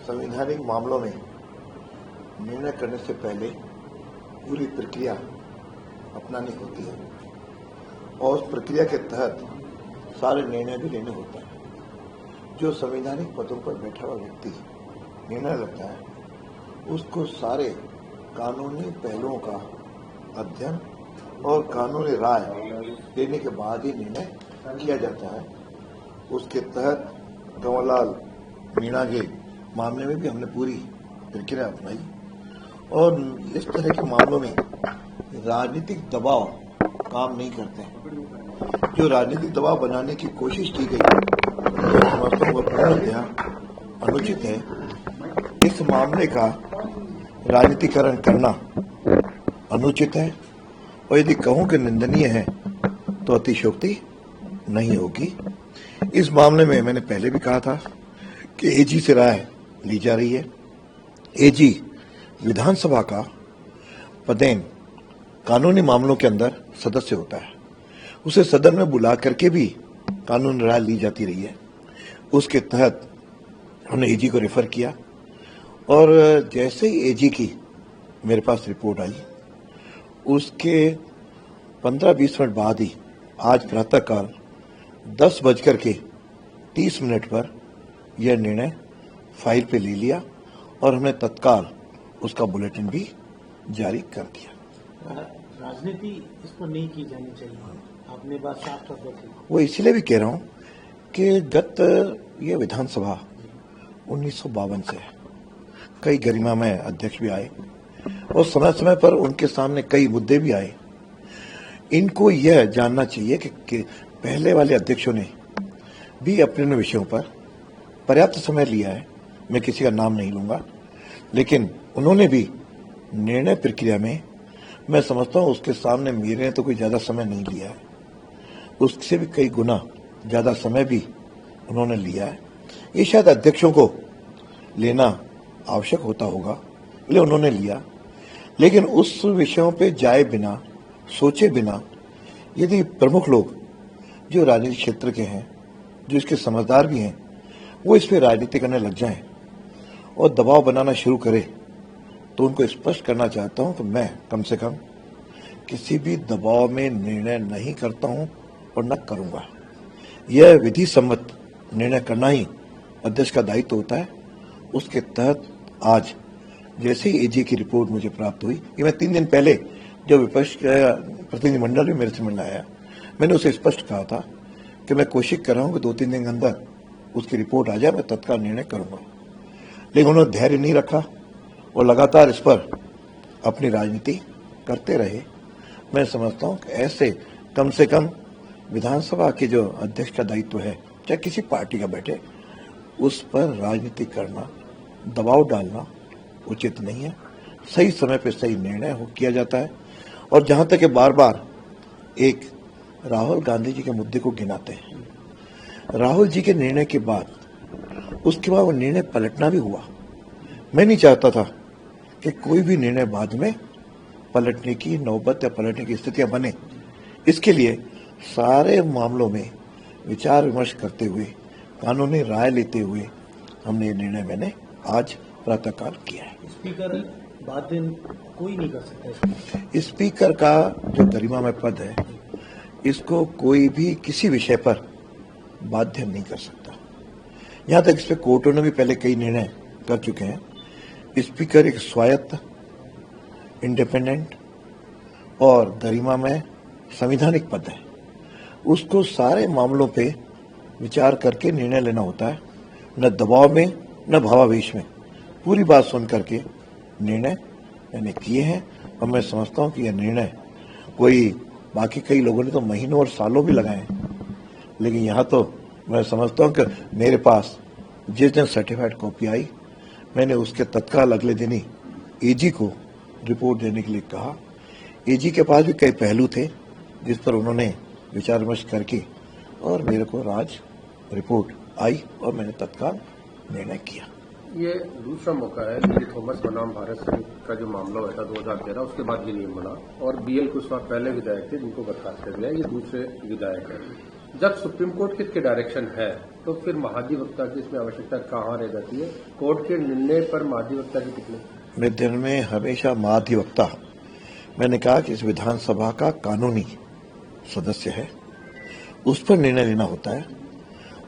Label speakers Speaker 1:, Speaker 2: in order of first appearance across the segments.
Speaker 1: संवैधानिक मामलों में निर्णय करने से पहले पूरी प्रक्रिया अपनानी होती है और उस प्रक्रिया के तहत सारे निर्णय भी लेने होते हैं। जो संवैधानिक पदों पर बैठा हुआ व्यक्ति निर्णय लेता है उसको सारे कानूनी पहलुओं का अध्ययन और कानूनी राय लेने के बाद ही निर्णय किया जाता है। उसके तहत कंवरलाल मीणा के मामले में भी हमने पूरी प्रक्रिया अपनाई और इस तरह के मामलों में राजनीतिक दबाव काम नहीं करते हैं। जो राजनीतिक दबाव बनाने की कोशिश की गई मैं समझता हूँ वह पूर्णतया अनुचित है। इस मामले का राजनीतिकरण करना अनुचित है और यदि कहूं कि निंदनीय है तो अतिशयोक्ति नहीं होगी। इस मामले में मैंने पहले भी कहा था कि एजी से राय ली जा रही है। एजी विधानसभा का पदेन कानूनी मामलों के अंदर सदस्य होता है। उसे सदन में बुला करके भी कानूनी राय ली जाती रही है। उसके तहत हमने एजी को रेफर किया और जैसे ही एजी की मेरे पास रिपोर्ट आई उसके 15-20 मिनट बाद ही आज प्रातःकाल 10:30 पर यह निर्णय फाइल पे ले लिया और हमने तत्काल उसका बुलेटिन भी जारी कर दिया।
Speaker 2: राजनीति इस पर नहीं की जानी चाहिए, आपने बात साफ साफ रखी। वो
Speaker 1: इसलिए भी कह रहा हूं कि गत ये विधानसभा 1952 से है। कई गरिमामय अध्यक्ष भी आए और समय समय पर उनके सामने कई मुद्दे भी आए। इनको यह जानना चाहिए कि पहले वाले अध्यक्षों ने भी अपने विषयों पर पर्याप्त समय लिया है। मैं किसी का नाम नहीं लूंगा, लेकिन उन्होंने भी निर्णय प्रक्रिया में मैं समझता हूं उसके सामने मेरे ने तो कोई ज्यादा समय नहीं लिया है, उससे भी कई गुना ज्यादा समय भी उन्होंने लिया है। ये शायद अध्यक्षों को लेना आवश्यक होता होगा, इसलिए उन्होंने लिया। लेकिन उस विषयों पे जाए बिना, सोचे बिना यदि प्रमुख लोग जो राजनीतिक क्षेत्र के हैं, जो इसके समझदार भी हैं, वो इस पे राजनीति करने लग जाएं और दबाव बनाना शुरू करें, तो उनको स्पष्ट करना चाहता हूं कि मैं कम से कम किसी भी दबाव में निर्णय नहीं करता हूं और न करूंगा। यह विधि सम्मत निर्णय करना ही अध्यक्ष का दायित्व होता है। उसके तहत आज जैसे ही एजी की रिपोर्ट मुझे प्राप्त हुई, ये मैं 3 दिन पहले जब विपक्ष का प्रतिनिधिमंडल भी मेरे से मिलने आया, मैंने उसे स्पष्ट कहा था कि मैं कोशिश कर रहा हूं कि 2-3 दिन के अंदर उसकी रिपोर्ट आ जाए, मैं तत्काल निर्णय करूंगा। लेकिन उन्होंने धैर्य नहीं रखा और लगातार इस पर अपनी राजनीति करते रहे। मैं समझता हूं कि ऐसे कम से कम विधानसभा के जो अध्यक्ष का दायित्व है, चाहे किसी पार्टी का बैठे, उस पर राजनीति करना, दबाव डालना उचित नहीं है। सही समय पर सही निर्णय किया जाता है। और जहां तक बार बार एक राहुल गांधी जी के मुद्दे को गिनाते हैं, राहुल जी के निर्णय के बाद उसके बाद वो निर्णय पलटना भी हुआ। मैं नहीं चाहता था कि कोई भी निर्णय बाद में पलटने की नौबत या पलटने की स्थितियां बने। इसके लिए सारे मामलों में विचार विमर्श करते हुए, कानूनी राय लेते हुए हमने ये निर्णय मैंने आज प्रातःकाल किया है।
Speaker 2: स्पीकर बाध्य कोई नहीं कर सकता।
Speaker 1: स्पीकर का जो गरिमामय पद है, इसको कोई भी किसी विषय पर बाध्य नहीं कर सकता। यहां तक इस पे कोर्टों ने भी पहले कई निर्णय कर चुके हैं। स्पीकर एक स्वायत्त, इंडिपेंडेंट और गरिमामय संवैधानिक पद है। उसको सारे मामलों पे विचार करके निर्णय लेना होता है, न दबाव में न भावावेश में। पूरी बात सुन करके निर्णय मैंने किए हैं और मैं समझता हूं कि यह निर्णय कोई, बाकी कई लोगों ने तो महीनों और सालों भी लगाए हैं, लेकिन यहां तो मैं समझता हूं कि मेरे पास जिस दिन सर्टिफाइड कॉपी आई, मैंने उसके तत्काल अगले दिन ही एजी को रिपोर्ट देने के लिए कहा। एजी के पास भी कई पहलू थे जिस पर उन्होंने विचार विमर्श करके और मेरे को आज रिपोर्ट आई और मैंने तत्काल निर्णय किया।
Speaker 3: ये दूसरा मौका है। लीली थॉमस बनाम भारत सिंह का जो मामला हुआ था 2013, उसके बाद ये नियम बना और बीएल कुशवाहा पहले विधायक थे जिनको बर्खास्त कर दिया। ये दूसरे विधायक है। जब सुप्रीम कोर्ट के डायरेक्शन है तो फिर महाधिवक्ता की इसमें आवश्यकता कहाँ रह जाती है? कोर्ट के निर्णय पर महाधिवक्ता की कितने?
Speaker 1: मेरे ध्यान में हमेशा महाधिवक्ता, मैंने कहा कि इस विधानसभा का कानूनी सदस्य है, उस पर निर्णय लेना होता है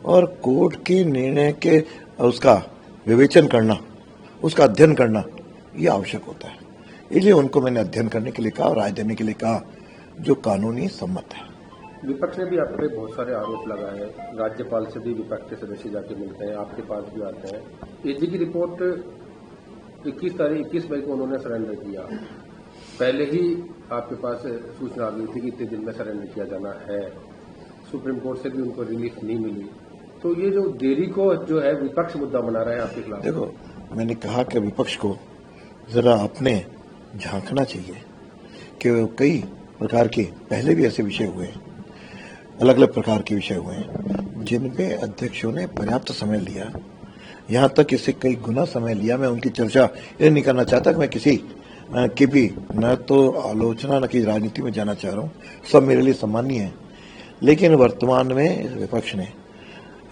Speaker 1: और कोर्ट के निर्णय के उसका विवेचन करना, उसका अध्ययन करना ये आवश्यक होता है। इसलिए उनको मैंने अध्ययन करने के लिए कहा और राय देने के लिए कहा जो कानूनी सम्मत है।
Speaker 3: विपक्ष ने भी आप पे बहुत सारे आरोप लगाए हैं। राज्यपाल से भी विपक्ष के सदस्य जाके मिलते हैं, आपके पास भी आते हैं। एजी की रिपोर्ट 21 मई को उन्होंने सरेंडर किया। पहले ही आपके पास सूचना आ गई थी कि इतने दिन में सरेंडर किया जाना है। सुप्रीम कोर्ट से भी उनको रिलीफ नहीं मिली। तो ये जो देरी को जो है विपक्ष मुद्दा बना रहा है आपके खिलाफ।
Speaker 1: देखो, मैंने कहा कि विपक्ष को जरा अपने झांकना चाहिए कि कई प्रकार के पहले भी ऐसे विषय हुए हैं, अलग अलग प्रकार के विषय हुए हैं जिनपे अध्यक्षों ने पर्याप्त समय लिया, यहाँ तक इससे कई गुना समय लिया। मैं उनकी चर्चा ये नहीं करना चाहता कि मैं किसी की भी न तो आलोचना न की राजनीति में जाना चाह रहा हूँ, सब मेरे लिए सम्मानीय है, लेकिन वर्तमान में विपक्ष ने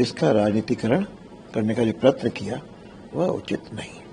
Speaker 1: इसका राजनीतिकरण करने का जो प्रयत्न किया वह उचित नहीं।